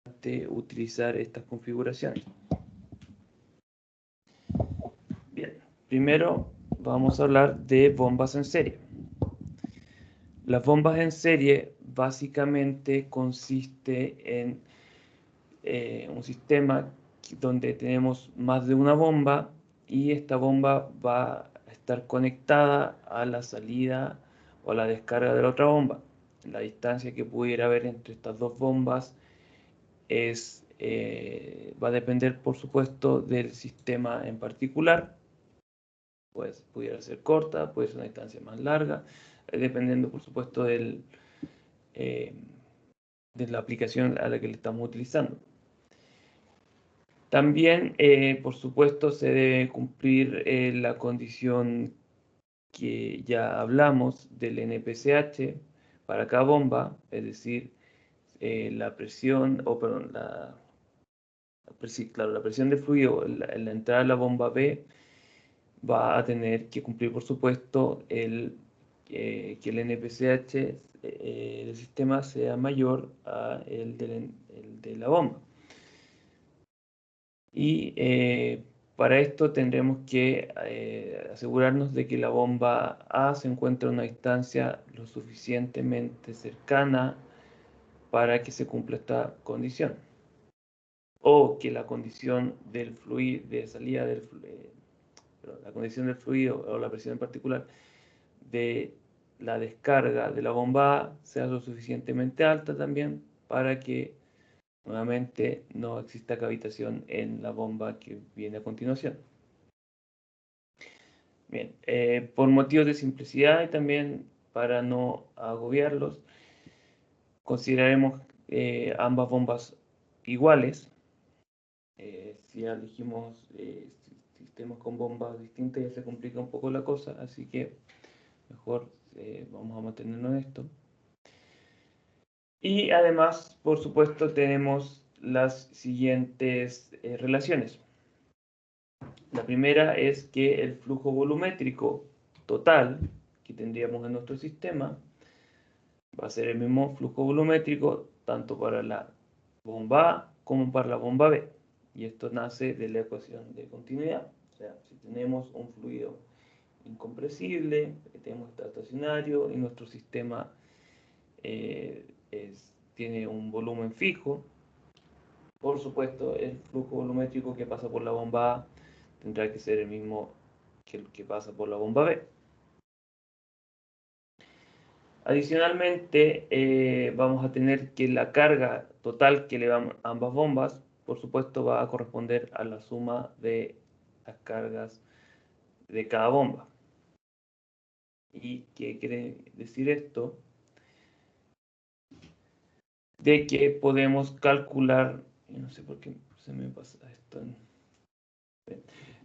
utilizar estas configuraciones. Bien, primero vamos a hablar de bombas en serie. Las bombas en serie básicamente consiste en un sistema donde tenemos más de una bomba y esta bomba va a estar conectada a la salida o a la descarga de la otra bomba. La distancia que pudiera haber entre estas dos bombas va a depender, por supuesto, del sistema en particular. Pues pudiera ser corta, puede ser una distancia más larga, dependiendo, por supuesto, de la aplicación a la que le estamos utilizando. También, por supuesto, se debe cumplir la condición que ya hablamos del NPCH para cada bomba, es decir, la presión, la presión del fluido en la entrada de la bomba B va a tener que cumplir, por supuesto, que el NPCH del sistema sea mayor a el de la bomba. Y para esto tendremos que asegurarnos de que la bomba A se encuentra a una distancia lo suficientemente cercana para que se cumpla esta condición. O que la condición del fluido, de salida del la condición del fluido o la presión en particular de la descarga de la bomba A sea lo suficientemente alta también para que nuevamente no exista cavitación en la bomba que viene a continuación. Bien, por motivos de simplicidad y también para no agobiarlos, consideraremos ambas bombas iguales. Si ya elegimos sistemas con bombas distintas ya se complica un poco la cosa, así que mejor vamos a mantenernos en esto. Y además, por supuesto, tenemos las siguientes relaciones. La primera es que el flujo volumétrico total que tendríamos en nuestro sistema va a ser el mismo flujo volumétrico tanto para la bomba A como para la bomba B. Y esto nace de la ecuación de continuidad. O sea, si tenemos un fluido incompresible, tenemos estacionario y nuestro sistema tiene un volumen fijo, por supuesto el flujo volumétrico que pasa por la bomba A tendrá que ser el mismo que el que pasa por la bomba B. Adicionalmente, vamos a tener que la carga total que le dan a ambas bombas, por supuesto, va a corresponder a la suma de las cargas de cada bomba. ¿Y qué quiere decir esto? De que podemos calcular, no sé por qué se me pasa esto.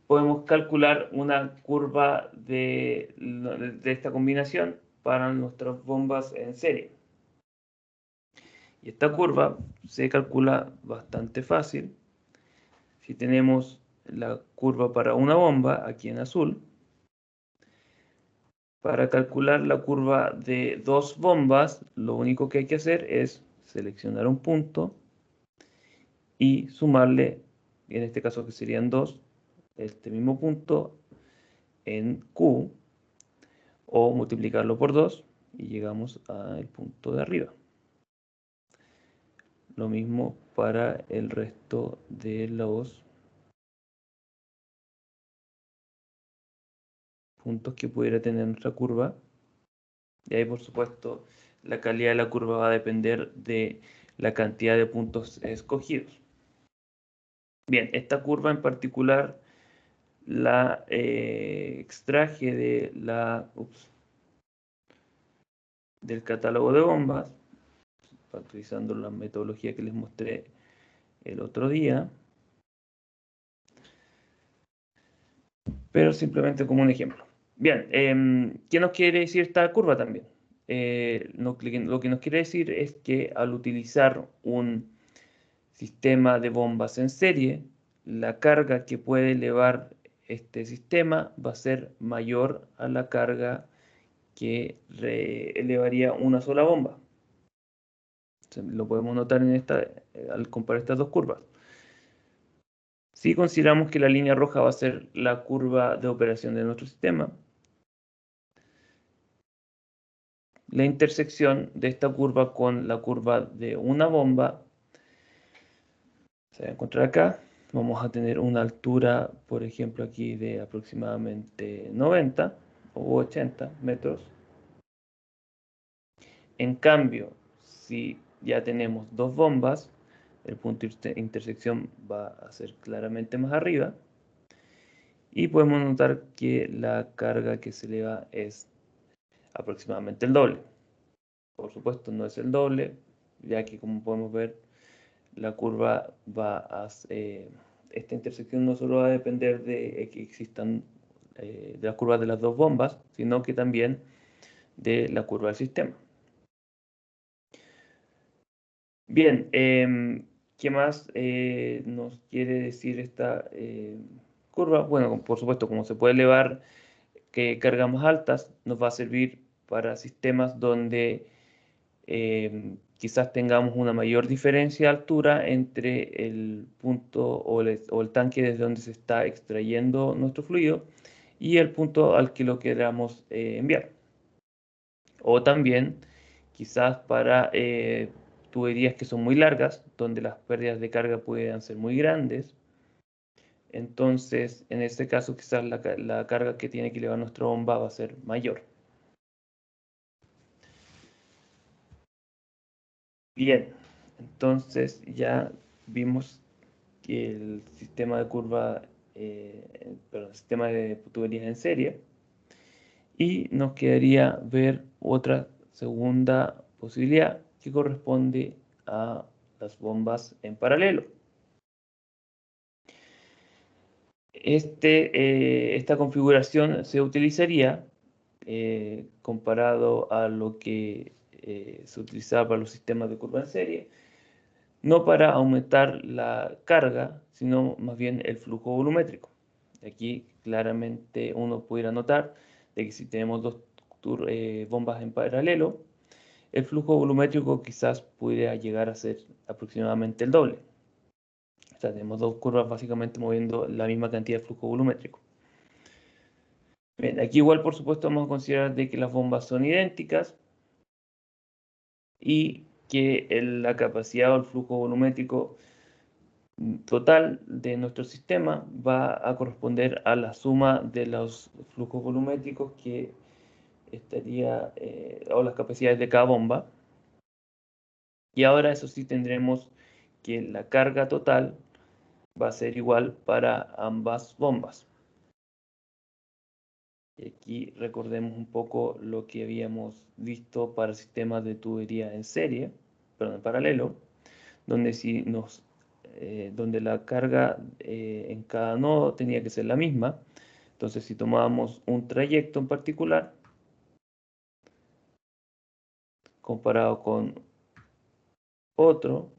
Podemos calcular una curva de esta combinación para nuestras bombas en serie. Y esta curva se calcula bastante fácil. Si tenemos la curva para una bomba, aquí en azul, para calcular la curva de dos bombas, lo único que hay que hacer es seleccionar un punto y sumarle, en este caso que serían dos, este mismo punto en Q, o multiplicarlo por 2 y llegamos al punto de arriba. Lo mismo para el resto de los puntos que pudiera tener nuestra curva. Y ahí, por supuesto, la calidad de la curva va a depender de la cantidad de puntos escogidos. Bien, esta curva en particular la extraje del catálogo de bombas, utilizando la metodología que les mostré el otro día, pero simplemente como un ejemplo. Bien, ¿qué nos quiere decir esta curva también? Lo que nos quiere decir es que al utilizar un sistema de bombas en serie, la carga que puede elevar este sistema va a ser mayor a la carga que elevaría una sola bomba. Lo podemos notar en al comparar estas dos curvas. Si consideramos que la línea roja va a ser la curva de operación de nuestro sistema, la intersección de esta curva con la curva de una bomba se va a encontrar acá. Vamos a tener una altura, por ejemplo, aquí de aproximadamente 90 o 80 metros. En cambio, si ya tenemos dos bombas, el punto de intersección va a ser claramente más arriba. Y podemos notar que la carga que se eleva es aproximadamente el doble. Por supuesto, no es el doble, ya que como podemos ver, la curva esta intersección no solo va a depender de que existan de las curvas de las dos bombas, sino que también de la curva del sistema. Bien, ¿qué más nos quiere decir esta curva? Bueno, por supuesto, como se puede elevar cargas más altas, nos va a servir para sistemas donde quizás tengamos una mayor diferencia de altura entre el punto o el tanque desde donde se está extrayendo nuestro fluido y el punto al que lo queramos enviar. O también quizás para tuberías que son muy largas, donde las pérdidas de carga puedan ser muy grandes. Entonces, en este caso, quizás la carga que tiene que elevar nuestra bomba va a ser mayor. Bien, entonces ya vimos que el sistema de curva, el sistema de tuberías en serie, y nos quedaría ver otra segunda posibilidad que corresponde a las bombas en paralelo. Esta configuración se utilizaría comparado a lo que se utilizaba para los sistemas de curva en serie, no para aumentar la carga, sino más bien el flujo volumétrico. Aquí claramente uno pudiera notar de que si tenemos dos bombas en paralelo, el flujo volumétrico quizás pudiera llegar a ser aproximadamente el doble. O sea, tenemos dos curvas básicamente moviendo la misma cantidad de flujo volumétrico. Bien, aquí igual por supuesto vamos a considerar de que las bombas son idénticas y que la capacidad o el flujo volumétrico total de nuestro sistema va a corresponder a la suma de los flujos volumétricos que estaría, o las capacidades de cada bomba. Y ahora eso sí tendremos que la carga total va a ser igual para ambas bombas. Y aquí recordemos un poco lo que habíamos visto para sistemas de tubería en serie, perdón, en paralelo, donde donde la carga en cada nodo tenía que ser la misma. Entonces, si tomábamos un trayecto en particular, comparado con otro,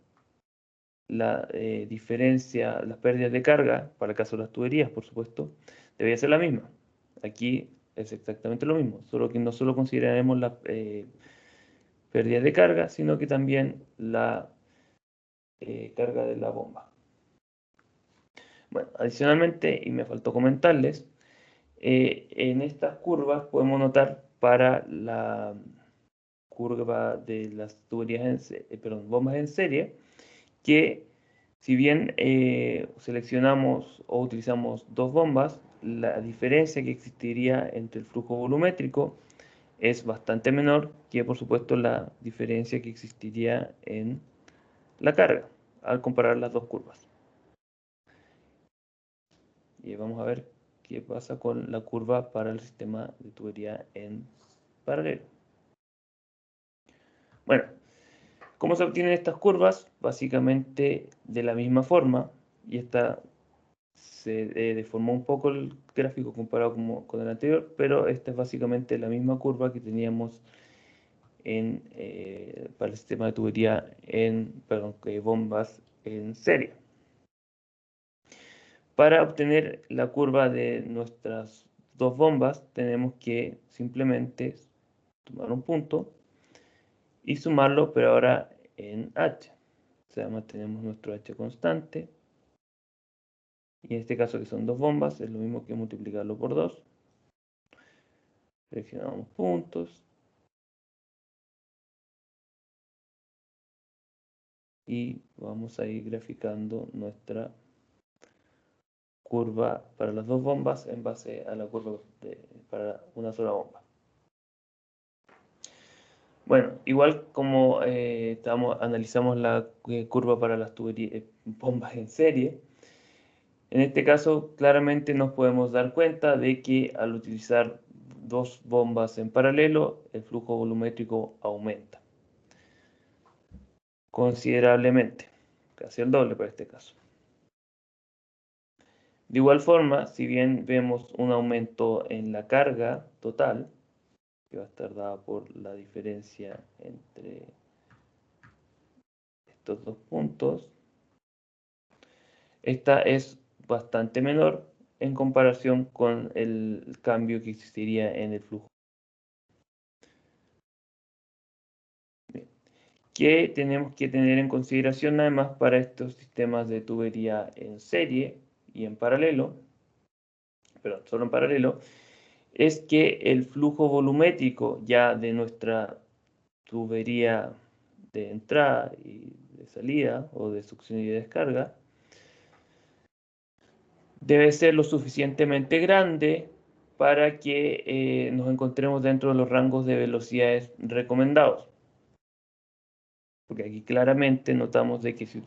la diferencia, las pérdidas de carga, para el caso de las tuberías, por supuesto, debería ser la misma. Aquí es exactamente lo mismo, solo que no solo consideraremos la pérdida de carga, sino que también la carga de la bomba. Bueno, adicionalmente, y me faltó comentarles, en estas curvas podemos notar para la curva de las tuberías bombas en serie, que si bien seleccionamos o utilizamos dos bombas, la diferencia que existiría entre el flujo volumétrico es bastante menor que, por supuesto, la diferencia que existiría en la carga al comparar las dos curvas. Y vamos a ver qué pasa con la curva para el sistema de tubería en paralelo. Bueno, ¿cómo se obtienen estas curvas? Básicamente de la misma forma, y esta se deformó un poco el gráfico comparado con el anterior, pero esta es básicamente la misma curva que teníamos para el sistema de tubería bombas en serie. Para obtener la curva de nuestras dos bombas, tenemos que simplemente tomar un punto y sumarlo, pero ahora en H. O sea, mantenemos nuestro H constante. Y en este caso, que son dos bombas, es lo mismo que multiplicarlo por 2. Seleccionamos puntos. Y vamos a ir graficando nuestra curva para las dos bombas en base a la curva para una sola bomba. Bueno, igual como analizamos la curva para las bombas en serie, en este caso claramente nos podemos dar cuenta de que al utilizar dos bombas en paralelo, el flujo volumétrico aumenta considerablemente, casi el doble para este caso. De igual forma, si bien vemos un aumento en la carga total, que va a estar dada por la diferencia entre estos dos puntos, esta es bastante menor en comparación con el cambio que existiría en el flujo. Bien. ¿Qué tenemos que tener en consideración además para estos sistemas de tubería en serie y en paralelo? Perdón, solo en paralelo, es que el flujo volumétrico ya de nuestra tubería de entrada y de salida, o de succión y de descarga, debe ser lo suficientemente grande para que nos encontremos dentro de los rangos de velocidades recomendados. Porque aquí claramente notamos de que si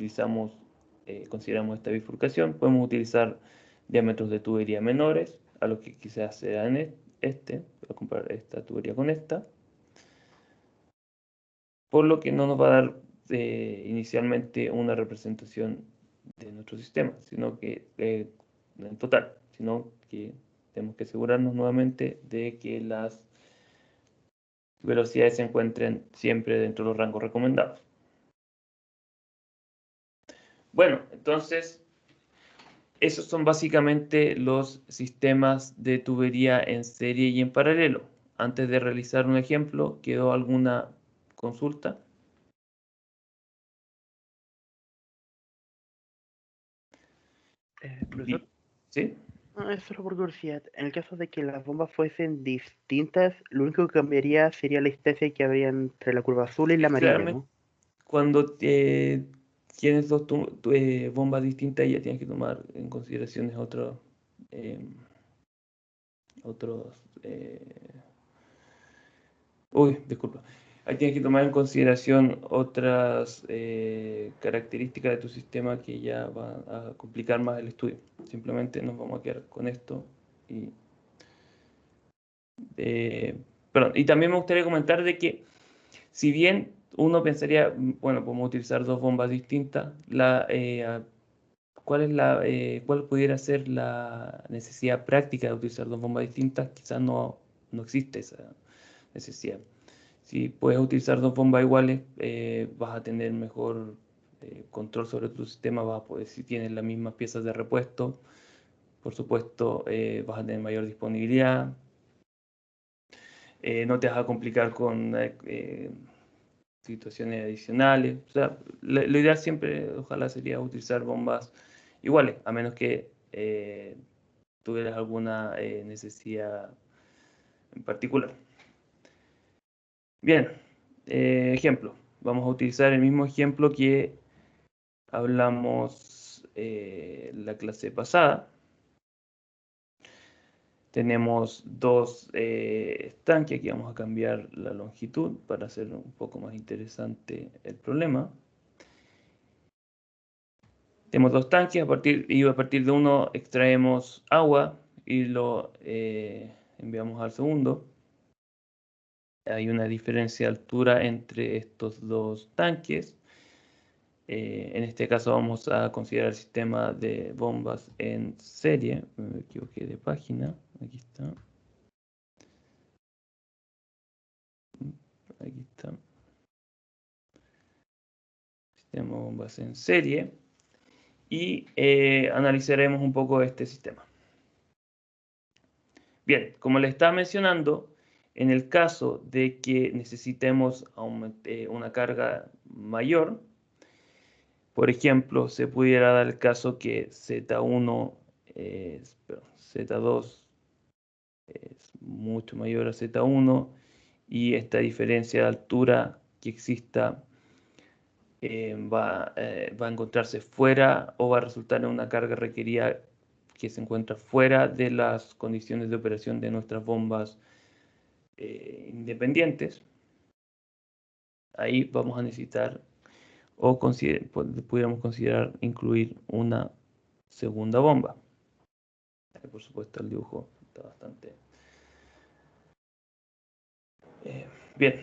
consideramos esta bifurcación, podemos utilizar diámetros de tubería menores a los que quizás sean voy a comparar esta tubería con esta, por lo que no nos va a dar inicialmente una representación de nuestro sistema, sino que en total, sino que tenemos que asegurarnos nuevamente de que las velocidades se encuentren siempre dentro de los rangos recomendados. Bueno, entonces esos son básicamente los sistemas de tubería en serie y en paralelo. Antes de realizar un ejemplo, ¿quedó alguna consulta? Profesor, ¿Sí? es solo por curiosidad. En el caso de que las bombas fuesen distintas, lo único que cambiaría sería la distancia que habría entre la curva azul y la amarilla, Claramente, ¿no? cuando tienes dos bombas distintas, ya tienes que tomar en consideración otros... disculpa. Ahí tienes que tomar en consideración otras características de tu sistema que ya van a complicar más el estudio. Simplemente nos vamos a quedar con esto. Y también me gustaría comentar de que si bien uno pensaría, bueno, podemos utilizar dos bombas distintas, ¿cuál pudiera ser la necesidad práctica de utilizar dos bombas distintas? Quizás no existe esa necesidad. Si puedes utilizar dos bombas iguales, vas a tener mejor control sobre tu sistema, vas a poder, si tienes las mismas piezas de repuesto, por supuesto, vas a tener mayor disponibilidad, no te vas a complicar con situaciones adicionales. O sea, lo ideal siempre, ojalá, sería utilizar bombas iguales, a menos que tuvieras alguna necesidad en particular. Bien, ejemplo. Vamos a utilizar el mismo ejemplo que hablamos la clase pasada. Tenemos dos estanques. Aquí vamos a cambiar la longitud para hacer un poco más interesante el problema. Tenemos dos tanques, a partir de uno extraemos agua y lo enviamos al segundo. Hay una diferencia de altura entre estos dos tanques. En este caso vamos a considerar el sistema de bombas en serie. Me equivoqué de página. Aquí está. Aquí está. Sistema de bombas en serie. Y analizaremos un poco este sistema. Bien, como les estaba mencionando, En el caso de que necesitemos una carga mayor, por ejemplo, se pudiera dar el caso que Z1, Z2 es mucho mayor a Z1 y esta diferencia de altura que exista va a encontrarse fuera o va a resultar en una carga requerida que se encuentra fuera de las condiciones de operación de nuestras bombas independientes. Ahí vamos a necesitar o pudiéramos considerar incluir una segunda bomba. Por supuesto el dibujo está bastante bien.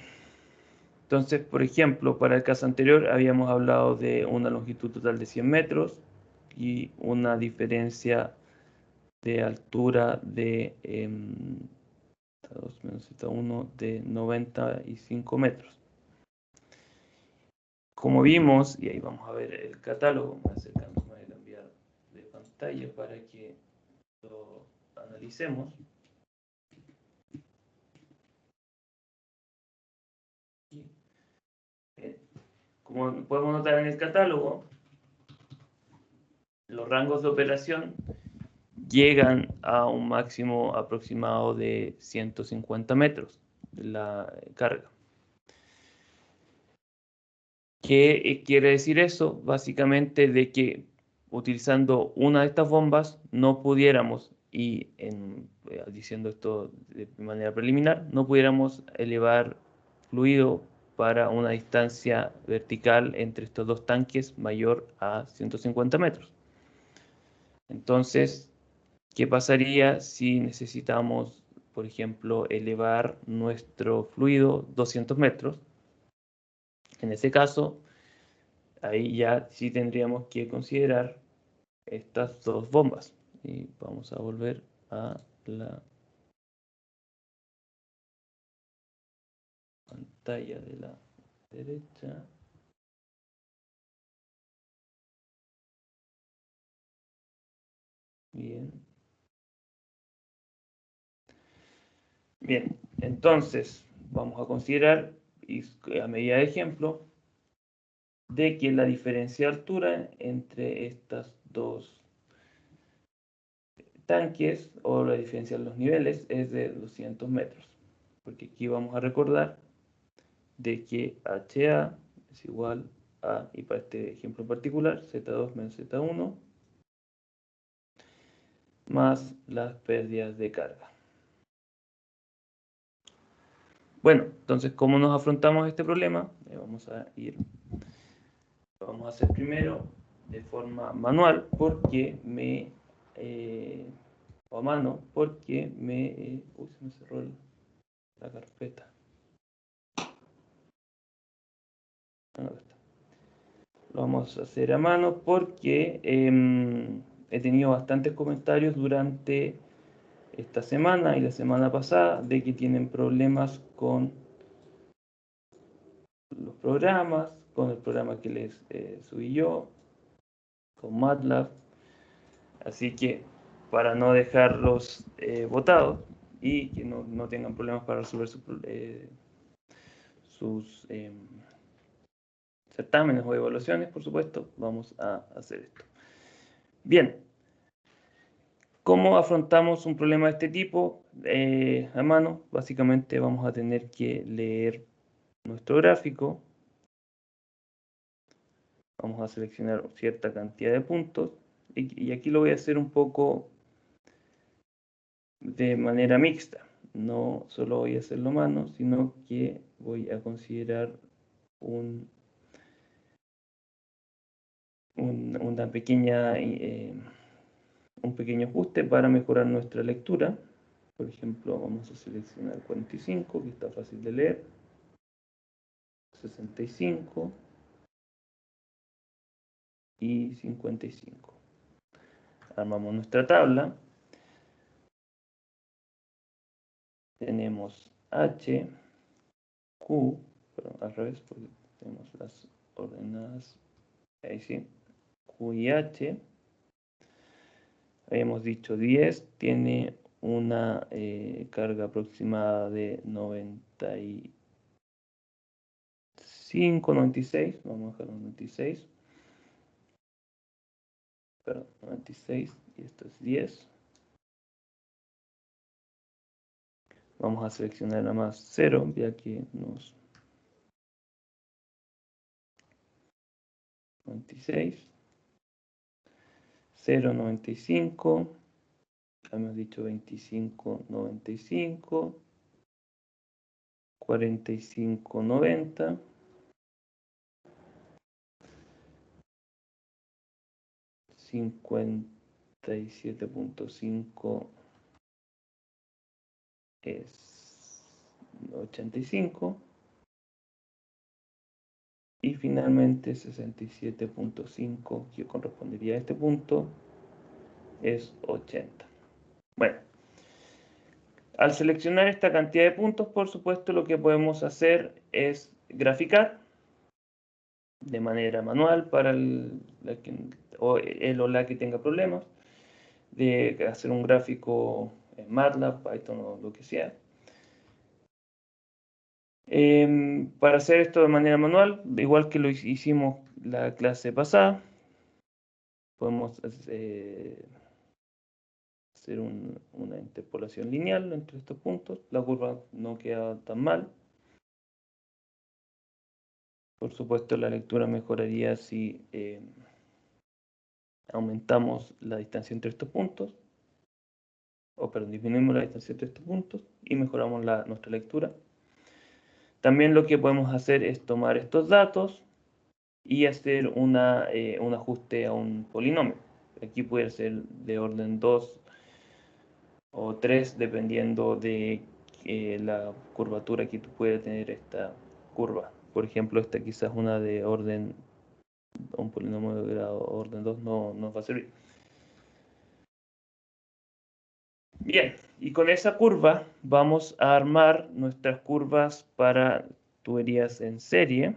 Entonces, por ejemplo, para el caso anterior habíamos hablado de una longitud total de 100 metros y una diferencia de altura de Z2 menos Z1 de 95 metros. Como vimos, y ahí vamos a ver el catálogo, me acercando, voy a cambiar de pantalla para que lo analicemos. Como podemos notar en el catálogo, los rangos de operación llegan a un máximo aproximado de 150 metros de la carga. ¿Qué quiere decir eso? Básicamente de que utilizando una de estas bombas no pudiéramos, y diciendo esto de manera preliminar, no pudiéramos elevar fluido para una distancia vertical entre estos dos tanques mayor a 150 metros. Entonces, ¿qué pasaría si necesitamos, por ejemplo, elevar nuestro fluido 200 metros? En ese caso, ahí ya sí tendríamos que considerar estas dos bombas. Y vamos a volver a la pantalla de la derecha. Bien. Bien, entonces vamos a considerar, y a medida de ejemplo, de que la diferencia de altura entre estas dos tanques o la diferencia de los niveles es de 200 metros. Porque aquí vamos a recordar de que HA es igual a, y para este ejemplo en particular, Z2 menos Z1 más las pérdidas de carga. Bueno, entonces, ¿cómo nos afrontamos este problema? Vamos a hacer primero de forma manual porque o a mano, porque se me cerró la carpeta. Lo vamos a hacer a mano porque he tenido bastantes comentarios durante esta semana y la semana pasada de que tienen problemas con los programas, con el programa que les subí yo, con MATLAB. Así que para no dejarlos botados y que no tengan problemas para resolver sus certámenes o evaluaciones, por supuesto, vamos a hacer esto. Bien, ¿cómo afrontamos un problema de este tipo a mano? Básicamente vamos a tener que leer nuestro gráfico. Vamos a seleccionar cierta cantidad de puntos y aquí lo voy a hacer un poco de manera mixta. No solo voy a hacerlo a mano, sino que voy a considerar un pequeño ajuste para mejorar nuestra lectura. Por ejemplo, vamos a seleccionar 45, que está fácil de leer, 65 y 55. Armamos nuestra tabla. Tenemos H, Q, perdón, al revés, porque tenemos las ordenadas, ahí sí, Q y H. Habíamos dicho 10 tiene una carga aproximada de 95, 96, vamos a dejar 96, perdón, 96, y esto es 10. Vamos a seleccionar nada más 0, ya que nos 96, 0, 95, hemos dicho 25, 95, 45, 90, 57.5 es 85 y finalmente 67.5, que correspondería a este punto, es 80. Bueno, al seleccionar esta cantidad de puntos, por supuesto, lo que podemos hacer es graficar de manera manual para el o la que tenga problemas, de hacer un gráfico en MATLAB, Python o lo que sea. Para hacer esto de manera manual, igual que lo hicimos la clase pasada, podemos hacer una interpolación lineal entre estos puntos. La curva no queda tan mal. Por supuesto, la lectura mejoraría si aumentamos la distancia entre estos puntos, o perdón, disminuimos la distancia entre estos puntos y mejoramos nuestra lectura. También lo que podemos hacer es tomar estos datos y hacer un ajuste a un polinomio. Aquí puede ser de orden 2 o 3, dependiendo de la curvatura que puede tener esta curva. Por ejemplo, esta quizás una de orden, un polinomio de grado orden 2 no nos va a servir. Bien, y con esa curva vamos a armar nuestras curvas para tuberías en serie.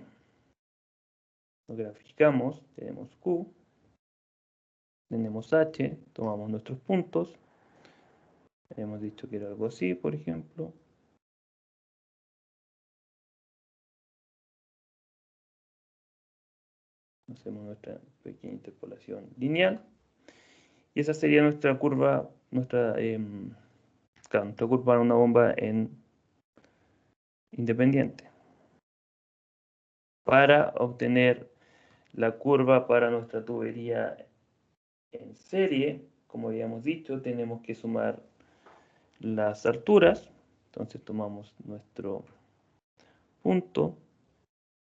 Lo graficamos, tenemos Q, tenemos H, tomamos nuestros puntos. Hemos dicho que era algo así, por ejemplo. Hacemos nuestra pequeña interpolación lineal. Y esa sería nuestra curva, nuestra curva para una bomba independiente. Para obtener la curva para nuestra tubería en serie, como habíamos dicho, tenemos que sumar las alturas. Entonces tomamos nuestro punto.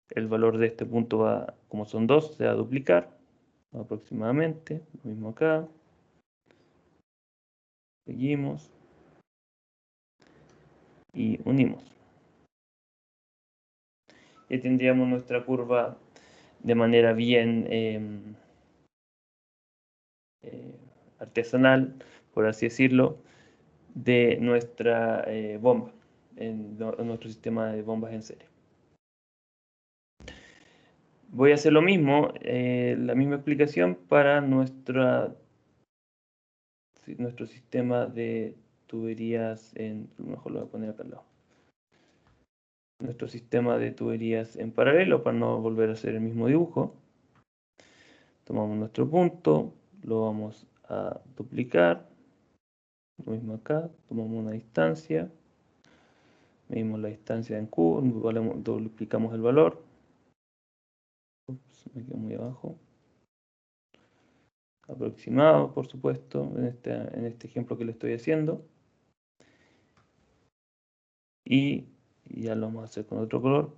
El valor de este punto va, como son 2, se va a duplicar aproximadamente. Lo mismo acá. Seguimos. Y unimos. Y tendríamos nuestra curva de manera bien artesanal, por así decirlo, de nuestra bomba, en nuestro sistema de bombas en serie. Voy a hacer lo mismo, la misma explicación para nuestro sistema de tuberías mejor lo voy a poner acá al lado. Nuestro sistema de tuberías en paralelo para no volver a hacer el mismo dibujo. Tomamos nuestro punto, lo vamos a duplicar. Lo mismo acá, tomamos una distancia. Medimos la distancia en Q, duplicamos el valor. Ups, me quedo muy abajo. Aproximado, por supuesto, en este ejemplo que le estoy haciendo. Y ya lo vamos a hacer con otro color.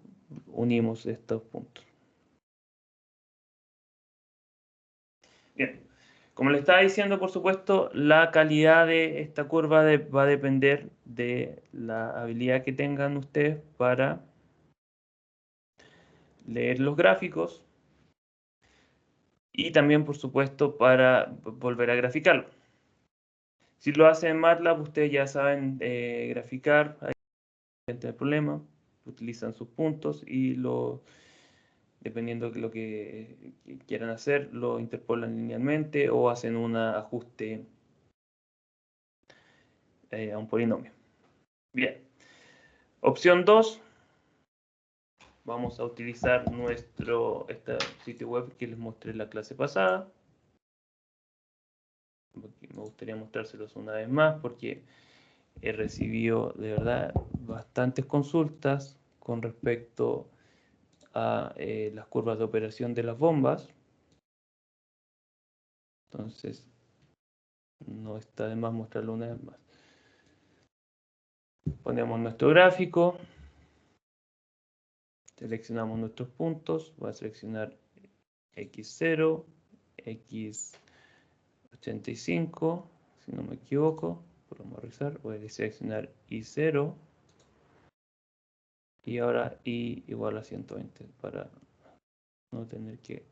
Unimos estos puntos. Bien, como le estaba diciendo, por supuesto, la calidad de esta curva va a depender de la habilidad que tengan ustedes para leer los gráficos y también, por supuesto, para volver a graficarlo. Si lo hacen en MATLAB, ustedes ya saben graficar, ahí no hay problema, utilizan sus puntos y dependiendo de lo que quieran hacer, lo interpolan linealmente o hacen un ajuste a un polinomio. Bien. Opción 2. Vamos a utilizar este sitio web que les mostré en la clase pasada. Me gustaría mostrárselos una vez más porque he recibido de verdad bastantes consultas con respecto a las curvas de operación de las bombas. Entonces, no está de más mostrarlo una vez más. Ponemos nuestro gráfico. Seleccionamos nuestros puntos. Voy a seleccionar X0, X85, si no me equivoco. Podemos revisar. Voy a seleccionar Y0. Y ahora Y igual a 120 para no tener que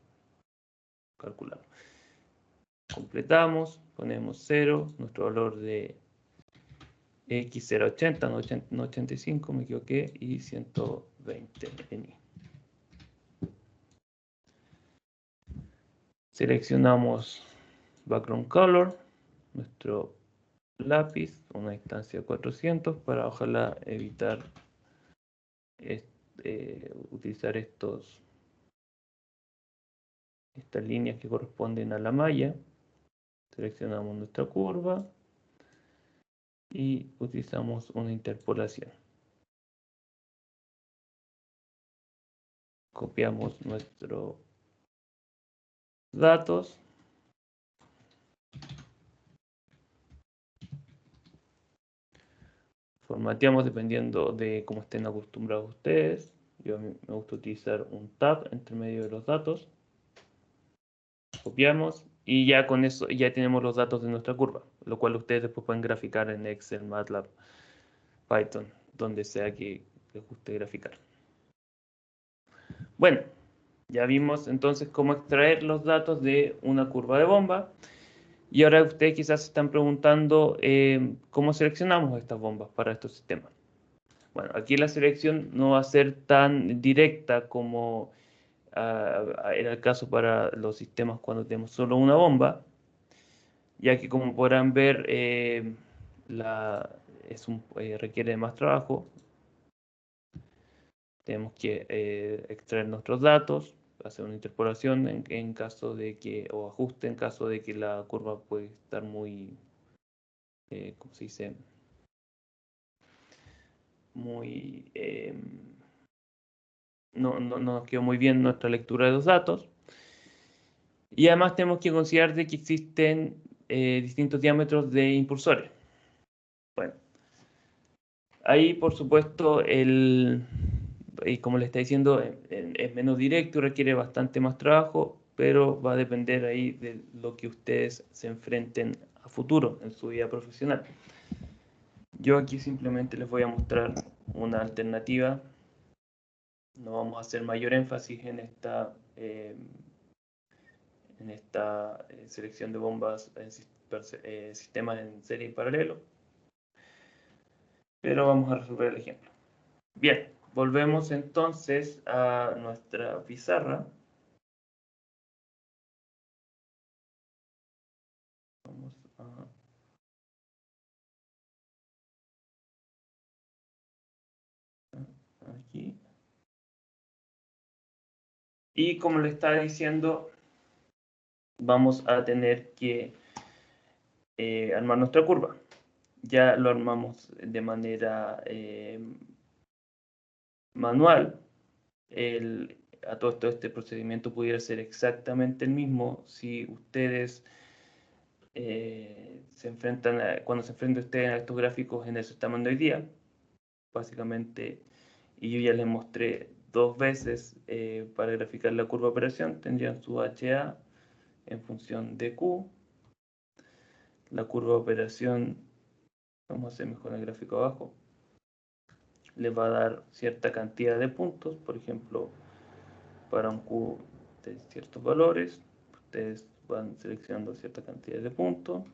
calcular. Completamos, ponemos 0, nuestro valor de X080, no 85, me equivoqué, y 120 en Y. Seleccionamos background color, nuestro lápiz, una distancia de 400 para ojalá evitar utilizar estas líneas que corresponden a la malla. Seleccionamos nuestra curva y utilizamos una interpolación. Copiamos nuestros datos. Formateamos dependiendo de cómo estén acostumbrados ustedes. Yo a mí me gusta utilizar un tab entre medio de los datos. Copiamos y ya con eso ya tenemos los datos de nuestra curva, lo cual ustedes después pueden graficar en Excel, MATLAB, Python, donde sea que les guste graficar. Bueno, ya vimos entonces cómo extraer los datos de una curva de bomba. Y ahora ustedes quizás se están preguntando cómo seleccionamos estas bombas para estos sistemas. Bueno, aquí la selección no va a ser tan directa como era el caso para los sistemas cuando tenemos solo una bomba, ya que como podrán ver requiere de más trabajo. Tenemos que extraer nuestros datos, hacer una interpolación en caso de que, o ajuste en caso de que la curva puede estar muy, ¿cómo se dice? Muy, no nos quedó muy bien nuestra lectura de los datos. Y además tenemos que considerar de que existen distintos diámetros de impulsores. Bueno, ahí por supuesto como le está diciendo, es menos directo y requiere bastante más trabajo, pero va a depender ahí de lo que ustedes se enfrenten a futuro en su vida profesional. Yo aquí simplemente les voy a mostrar una alternativa. No vamos a hacer mayor énfasis en esta selección de bombas en sistemas en serie y paralelo, pero vamos a resolver el ejemplo. Bien, volvemos entonces a nuestra pizarra. Vamos aquí. Y como le estaba diciendo, vamos a tener que armar nuestra curva. Ya lo armamos de manera manual. A todo esto, este procedimiento pudiera ser exactamente el mismo si ustedes cuando se enfrentan ustedes a estos gráficos en el certamen de hoy día. Básicamente, y yo ya les mostré 2 veces para graficar la curva de operación, tendrían su HA en función de Q. La curva de operación, vamos a hacer mejor el gráfico abajo, les va a dar cierta cantidad de puntos, por ejemplo, para un Q de ciertos valores, ustedes van seleccionando cierta cantidad de puntos,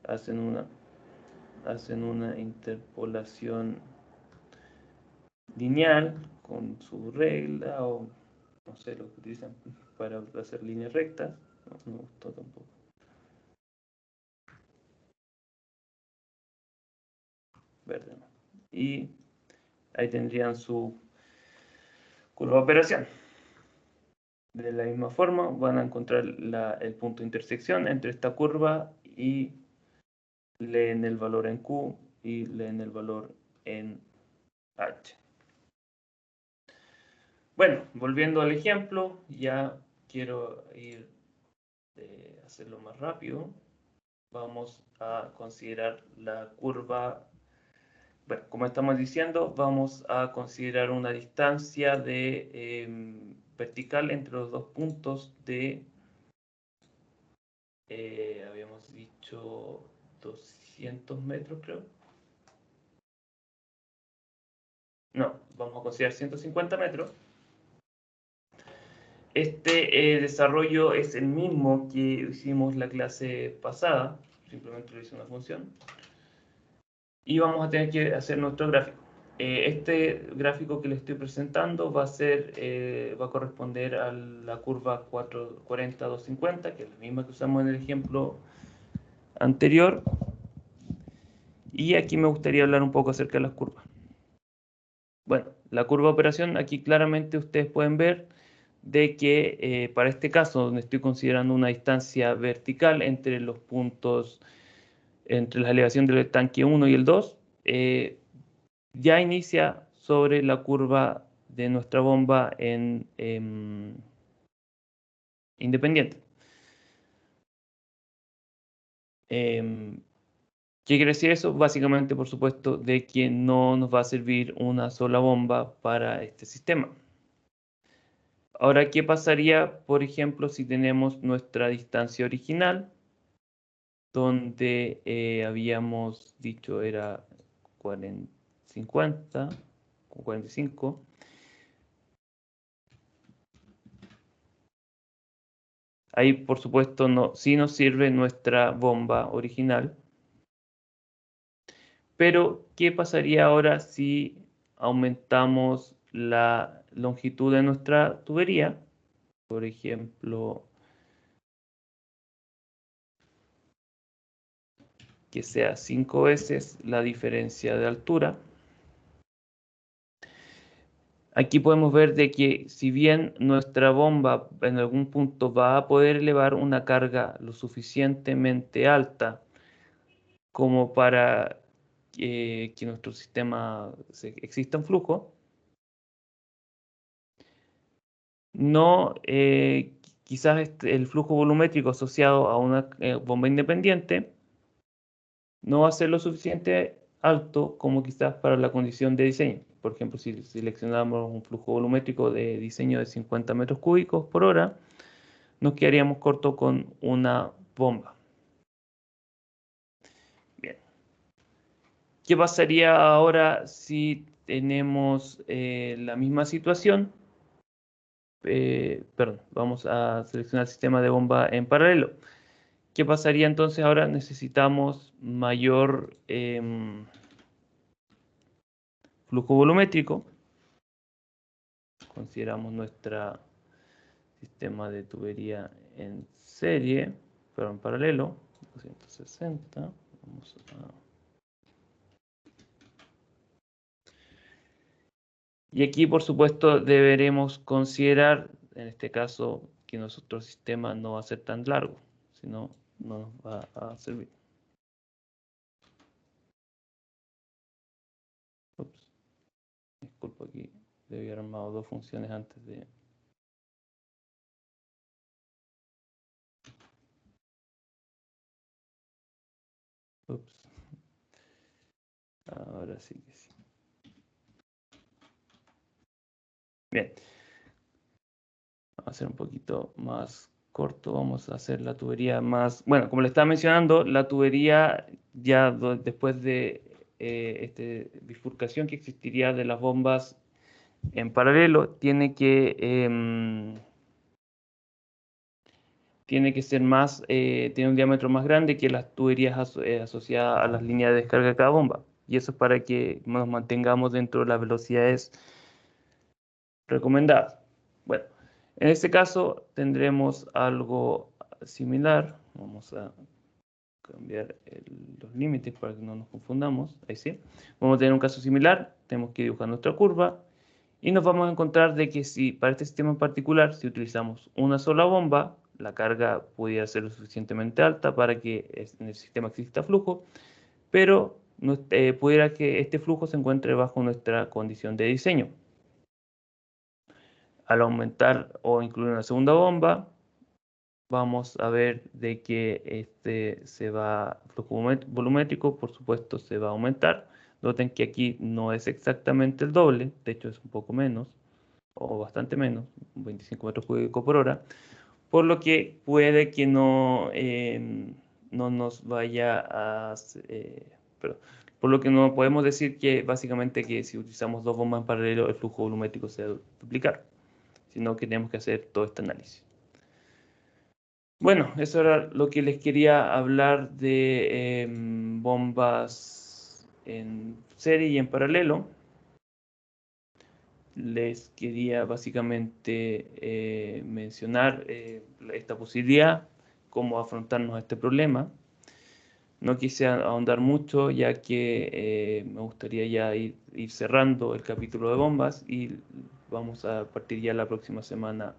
hacen una interpolación lineal con su regla o no sé lo que utilizan para hacer líneas rectas. No me gustó tampoco. verde, ¿no? Y ahí tendrían su curva de operación. De la misma forma van a encontrar el punto de intersección entre esta curva y leen el valor en Q y leen el valor en H. Bueno, volviendo al ejemplo, ya quiero ir hacerlo más rápido. Vamos a considerar la curva. Bueno, como estamos diciendo, vamos a considerar una distancia vertical entre los dos puntos de, habíamos dicho 200 metros, creo. No, vamos a considerar 150 metros. Este desarrollo es el mismo que hicimos la clase pasada, simplemente lo hice una función. Y vamos a tener que hacer nuestro gráfico. Este gráfico que les estoy presentando va a corresponder a la curva 440-250, que es la misma que usamos en el ejemplo anterior. Y aquí me gustaría hablar un poco acerca de las curvas. Bueno, la curva de operación, aquí claramente ustedes pueden ver de que para este caso, donde estoy considerando una distancia vertical entre los puntos, entre la elevación del tanque 1 y el 2, ya inicia sobre la curva de nuestra bomba en independiente. ¿Qué quiere decir eso? Básicamente, por supuesto, de que no nos va a servir una sola bomba para este sistema. Ahora, ¿qué pasaría, por ejemplo, si tenemos nuestra distancia original, donde habíamos dicho era 40, 50, 45? Ahí, por supuesto, sí nos sirve nuestra bomba original. Pero, ¿qué pasaría ahora si aumentamos la longitud de nuestra tubería? Por ejemplo, que sea 5 veces la diferencia de altura. Aquí podemos ver de que si bien nuestra bomba en algún punto va a poder elevar una carga lo suficientemente alta como para que nuestro sistema exista en flujo, no, quizás el flujo volumétrico asociado a una bomba independiente no va a ser lo suficiente alto como quizás para la condición de diseño. Por ejemplo, si seleccionamos un flujo volumétrico de diseño de 50 metros cúbicos por hora, nos quedaríamos corto con una bomba. Bien. ¿Qué pasaría ahora si tenemos la misma situación? Perdón, vamos a seleccionar el sistema de bomba en paralelo. ¿Qué pasaría entonces? Ahora necesitamos mayor flujo volumétrico. Consideramos nuestro sistema de tubería en serie, pero en paralelo, 260. Vamos Y aquí, por supuesto, deberemos considerar, en este caso, que nuestro sistema no va a ser tan largo, sino no nos va a servir. Ups. Disculpa, aquí debí haber armado dos funciones antes de... Ups. Ahora sí que sí. Bien. Vamos a hacer un poquito más corto. Vamos a hacer la tubería más... Bueno, como le estaba mencionando, la tubería ya después de esta bifurcación que existiría de las bombas en paralelo, tiene que ser más, tiene un diámetro más grande que las tuberías asociadas a las líneas de descarga de cada bomba. Y eso es para que nos mantengamos dentro de las velocidades recomendadas. Bueno, en este caso tendremos algo similar. Vamos a cambiar los límites para que no nos confundamos. Ahí sí. Vamos a tener un caso similar. Tenemos que dibujar nuestra curva. Y nos vamos a encontrar de que si para este sistema en particular, si utilizamos una sola bomba, la carga pudiera ser lo suficientemente alta para que en el sistema exista flujo, pero pudiera que este flujo se encuentre bajo nuestra condición de diseño. Al aumentar o incluir una segunda bomba, vamos a ver de que flujo volumétrico, por supuesto, se va a aumentar. Noten que aquí no es exactamente el doble, de hecho es un poco menos, o bastante menos, 25 metros cúbicos por hora, por lo que puede que no nos vaya a... perdón, por lo que no podemos decir que básicamente que si utilizamos dos bombas en paralelo el flujo volumétrico se va a duplicar, sino que tenemos que hacer todo este análisis. Bueno, eso era lo que les quería hablar de bombas en serie y en paralelo. Les quería básicamente mencionar esta posibilidad, cómo afrontarnos a este problema. No quise ahondar mucho, ya que me gustaría ya ir cerrando el capítulo de bombas y vamos a partir ya la próxima semana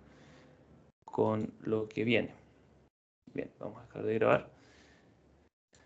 con lo que viene. Bien, vamos a dejar de grabar.